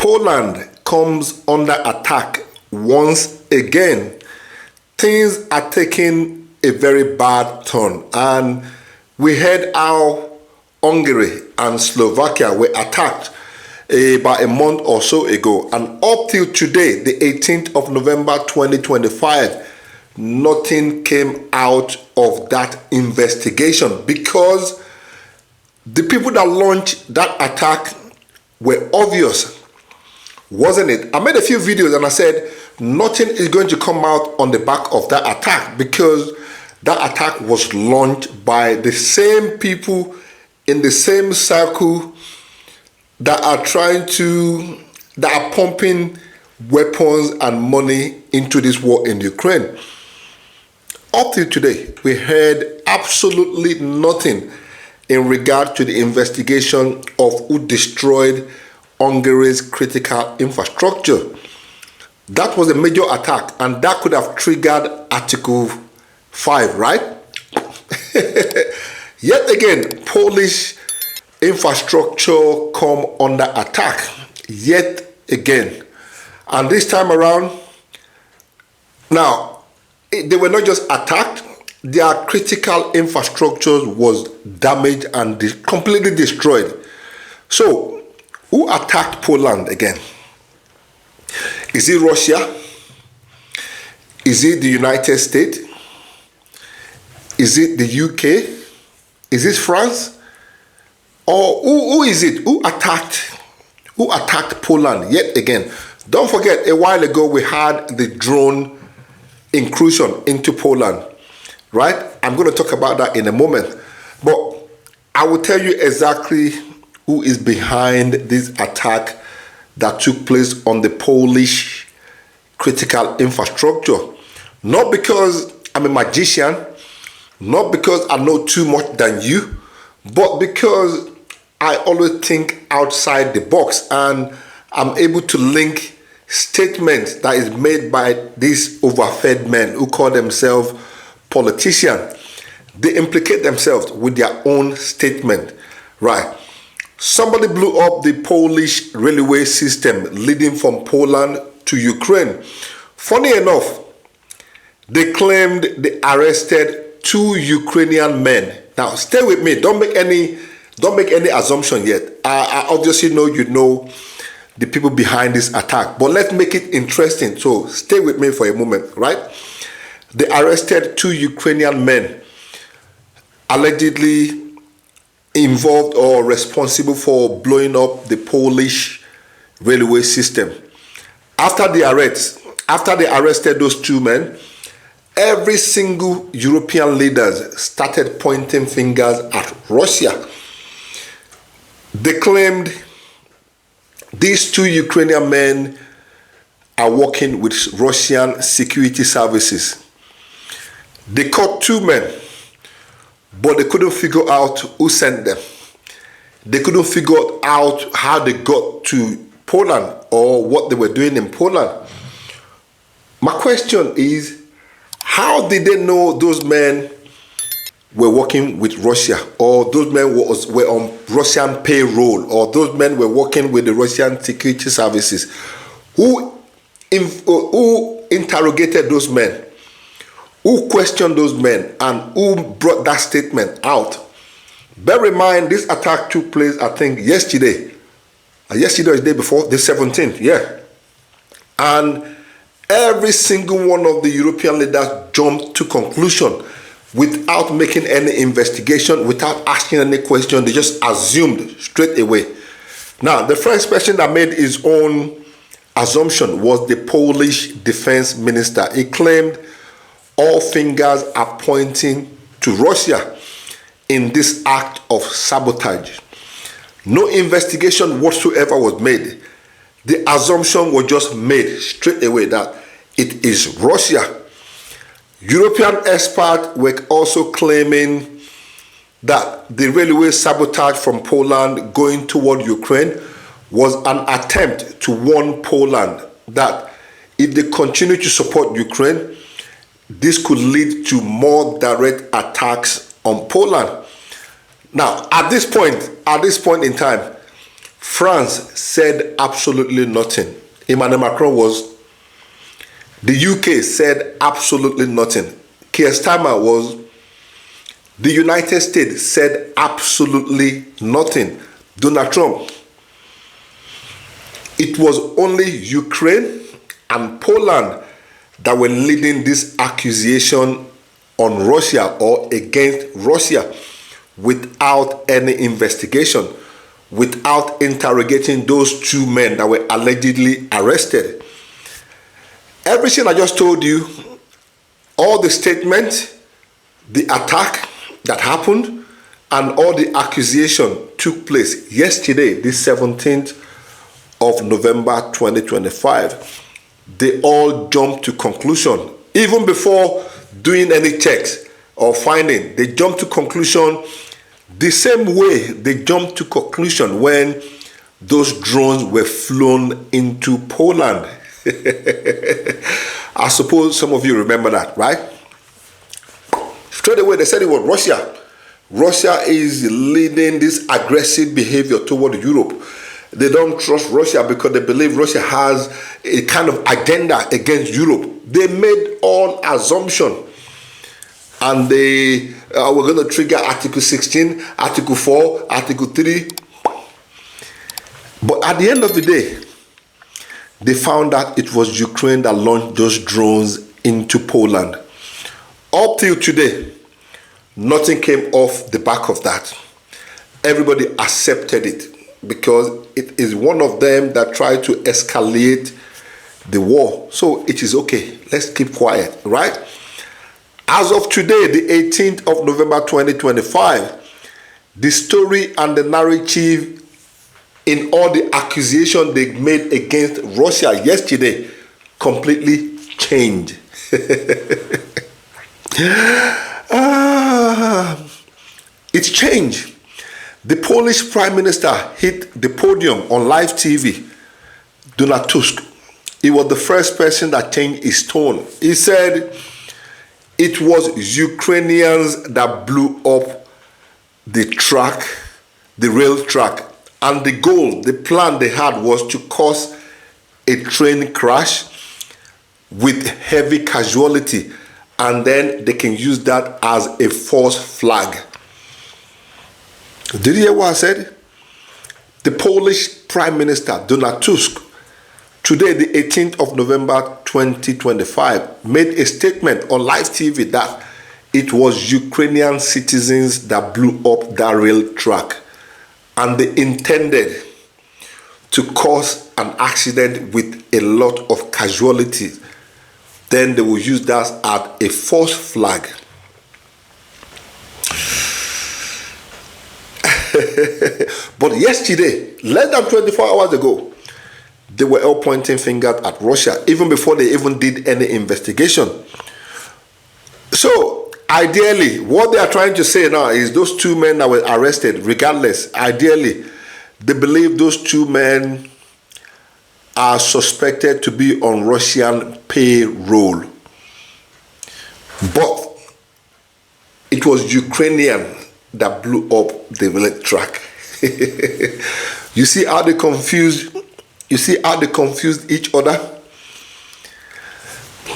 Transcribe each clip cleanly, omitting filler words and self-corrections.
Poland comes under attack once again. Things are taking a very bad turn, and we heard how Hungary and Slovakia were attacked about a month or so ago, and up till today, the 18th of November 2025, nothing came out of that investigation because the people that launched that attack were obvious, wasn't it? I made a few videos and I said nothing is going to come out on the back of that attack because that attack was launched by the same people in the same circle that are pumping weapons and money into this war in Ukraine. Up till today, we heard absolutely nothing in regard to the investigation of who destroyed Hungary's critical infrastructure. That was a major attack, and that could have triggered Article 5, right? Yet again, Polish infrastructure come under attack, yet again. And this time around, now, they were not just attacked, their critical infrastructure was damaged and completely destroyed. So, who attacked Poland again? Is it Russia? Is it the United States? Is it the UK? Is it France? Or who is it? Who attacked Poland yet again? Don't forget, a while ago we had the drone incursion into Poland, right? I'm going to talk about that in a moment. But I will tell you exactly who is behind this attack that took place on the Polish critical infrastructure. Not because I'm a magician, not because I know too much than you, but because I always think outside the box and I'm able to link statements that is made by these overfed men who call themselves politicians. They implicate themselves with their own statement, right? Somebody blew up the Polish railway system leading from Poland to Ukraine. Funny enough, they claimed they arrested 2 Ukrainian men. Now, stay with me. Don't make any assumption yet. I obviously know you know the people behind this attack, but let's make it interesting. So stay with me for a moment, right? They arrested 2 Ukrainian men allegedly involved or responsible for blowing up the Polish railway system. After they arrested those 2 men, every single European leaders started pointing fingers at Russia. They claimed these 2 Ukrainian men are working with Russian security services. They caught 2 men, but they couldn't figure out who sent them. They couldn't figure out how they got to Poland or what they were doing in Poland. My question is, how did they know those men were working with Russia, or those men were on Russian payroll, or those men were working with the Russian security services? Who interrogated those men? Who questioned those men, and who brought that statement out? Bear in mind, this attack took place, I think, yesterday. Yesterday or the day before, the 17th, yeah. And every single one of the European leaders jumped to conclusion without making any investigation, without asking any question. They just assumed straight away. Now, the first person that made his own assumption was the Polish defense minister. He claimed all fingers are pointing to Russia in this act of sabotage. No investigation whatsoever was made. The assumption was just made straight away that it is Russia. European experts were also claiming that the railway sabotage from Poland going toward Ukraine was an attempt to warn Poland that if they continue to support Ukraine, this could lead to more direct attacks on Poland. Now, at this point in time, France said absolutely nothing. Emmanuel Macron was. The UK said absolutely nothing. Keir Starmer was. The United States said absolutely nothing. Donald Trump. It was only Ukraine and Poland that were leading this accusation on Russia or against Russia without any investigation, without interrogating those two men that were allegedly arrested. Everything I just told you, all the statements, the attack that happened, and all the accusation took place yesterday, the 17th of November 2025. They all jumped to conclusion. Even before doing any checks or finding, they jumped to conclusion the same way they jumped to conclusion when those drones were flown into Poland. I suppose some of you remember that, right? Straight away, they said it was Russia. Russia is leading this aggressive behavior toward Europe. They don't trust Russia because they believe Russia has a kind of agenda against Europe. They made all assumption, and they were going to trigger Article 16, Article 4, Article 3. But at the end of the day, they found that it was Ukraine that launched those drones into Poland. Up till today, nothing came off the back of that. Everybody accepted it because it is one of them that tried to escalate the war. So it is okay. Let's keep quiet, right? As of today, the 18th of November 2025, the story and the narrative in all the accusation they made against Russia yesterday completely changed. It's changed. The Polish Prime Minister hit the podium on live TV, Donald Tusk. He was the first person that changed his tone. He said it was Ukrainians that blew up the track, the rail track. And the goal, the plan they had was to cause a train crash with heavy casualty, and then they can use that as a false flag. Did you hear what I said? The Polish Prime Minister Donald Tusk, today the 18th of November 2025, made a statement on live TV that it was Ukrainian citizens that blew up that rail track. And they intended to cause an accident with a lot of casualties. Then they will use that as a false flag. But yesterday, less than 24 hours ago, they were all pointing fingers at Russia, even before they even did any investigation. So, ideally, what they are trying to say now is those two men that were arrested, regardless, ideally, they believe those two men are suspected to be on Russian payroll. But it was Ukrainian that blew up the rail track. You see how they confused? You see how they confused each other?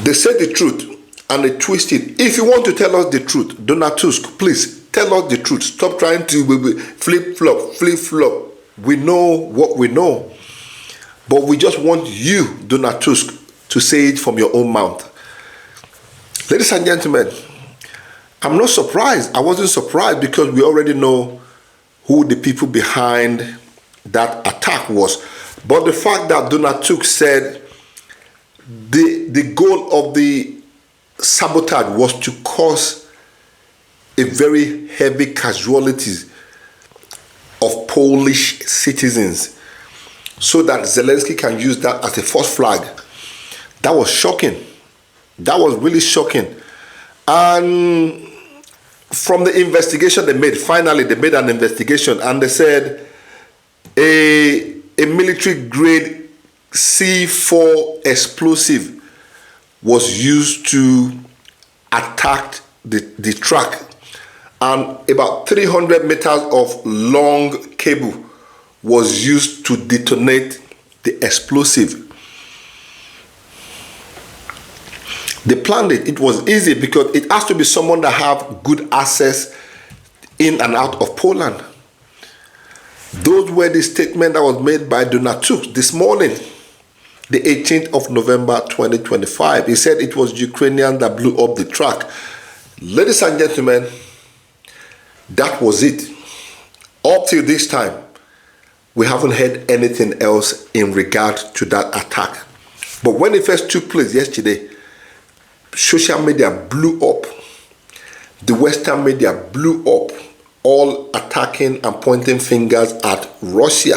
They said the truth and they twist it. If you want to tell us the truth, Donald Tusk, please tell us the truth. Stop trying to flip-flop, flip-flop. We know what we know. But we just want you, Donald Tusk, to say it from your own mouth. Ladies and gentlemen, I'm not surprised. I wasn't surprised because we already know who the people behind that attack was. But the fact that Donald Tusk said the goal of the sabotage was to cause a very heavy casualties of Polish citizens so that Zelensky can use that as a false flag. That was shocking. That was really shocking. And from the investigation they made, finally they made an investigation and they said a military grade C4 explosive was used to attack the track, and about 300 meters of long cable was used to detonate the explosive. They planned it. It was easy because it has to be someone that have good access in and out of Poland. Those were the statement that was made by Donald Tusk this morning, the 18th of November 2025. He said it was Ukrainian that blew up the truck. Ladies and gentlemen, that was it. Up till this time, we haven't heard anything else in regard to that attack. But when it first took place yesterday, social media blew up. The Western media blew up, all attacking and pointing fingers at Russia.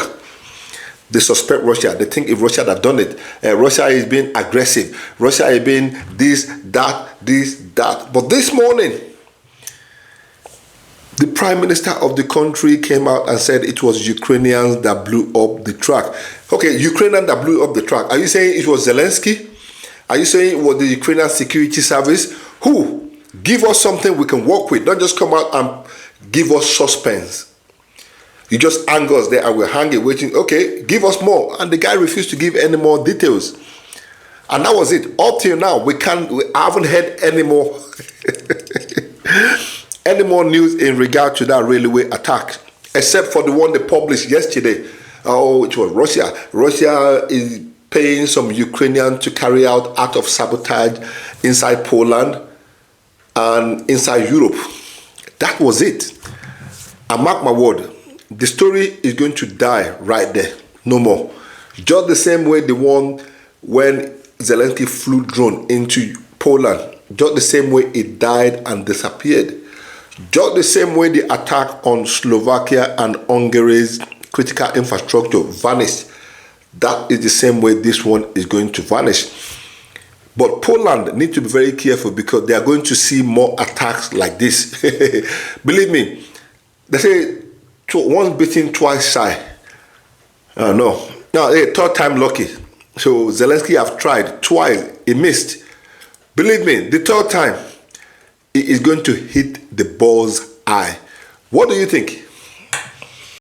They suspect Russia. They think it's Russia that done it. Russia is being aggressive. Russia is being this, that. But this morning, the Prime Minister of the country came out and said it was Ukrainians that blew up the truck. Okay, Ukrainian that blew up the truck. Are you saying it was Zelensky? Are you saying it was the Ukrainian security service? Who? Give us something we can work with. Don't just come out and give us suspense. You just hang us there and we're hanging, waiting. Okay, give us more. And the guy refused to give any more details. And that was it. Up till now, we haven't heard any more any more news in regard to that railway attack, except for the one they published yesterday. Oh, it was Russia. Russia is paying some Ukrainians to carry out act of sabotage inside Poland and inside Europe. That was it. And mark my word, the story is going to die right there. No more. Just the same way the one when Zelensky flew drone into Poland, just the same way it died and disappeared. Just the same way the attack on Slovakia and Hungary's critical infrastructure vanished. That is the same way this one is going to vanish. But Poland need to be very careful because they are going to see more attacks like this. Believe me, they say once bitten, twice shy. No, hey, third time lucky. So Zelensky have tried twice, he missed. Believe me, the third time, he is going to hit the bull's eye. What do you think?